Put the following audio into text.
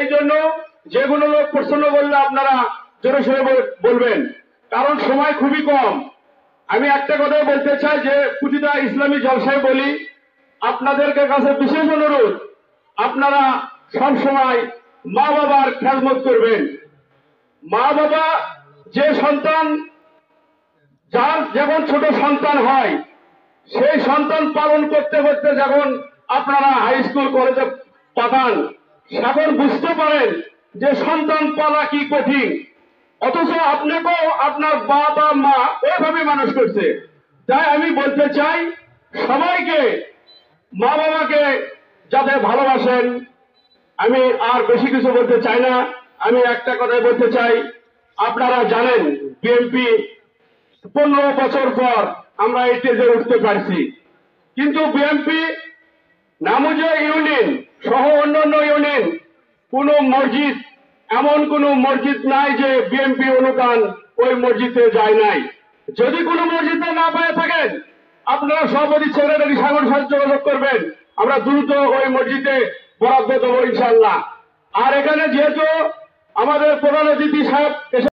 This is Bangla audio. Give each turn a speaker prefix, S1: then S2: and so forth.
S1: এই জন্য যেগুলো লোক প্রশ্ন বললে আপনারা জোরে সোরে বলবেন, কারণ সময় খুবই কম। আমি একটা কথাই বলতে চাই যে প্রতিটা ইসলামী জলসায় বলি, আপনাদেরকে কাছে বিশেষ অনুরোধ, আপনারা সবসময় মা বাবার খেদমত করবেন। মা বাবা যে সন্তান, যার যখন ছোট সন্তান হয়, সেই সন্তান পালন করতে করতে যখন আপনারা হাই স্কুল কলেজে পাঠান, তখন বুঝতে পারেন যে সন্তান পালা কি কঠিন। অথচ আপনাকেও আপনার বাবা মা ওইভাবে মানুষ করছে। তাই আমি বলতে চাই সবাইকে, মা বাবাকে যাতে ভালোবাসেন। আমি আর বেশি কিছু বলতে চাই না। আমি একটা কথাই বলতে চাই, আপনারা জানেন বিএনপি 15 বছর পর আমরা এই স্টেজে উঠতে পারছি, কিন্তু বিএনপি নামুজা ইউনিয়ন সহ অন্যান্য ইউনিয়ন কোন মসজিদ, এমন কোন মসজিদ নাই যে বিএনপি অনুদান ওই মসজিদে যায় নাই। যদি কোনো মসজিদে না পেয়ে থাকেন, আপনারা সভাপতি সেক্রেটারি সাগর সাথে যোগাযোগ করবেন, আমরা দ্রুত ওই মসজিদে বরাদ্দ দেবো ইনশাল্লাহ। আর এখানে যেহেতু আমাদের প্রধান অতিথি সাহেব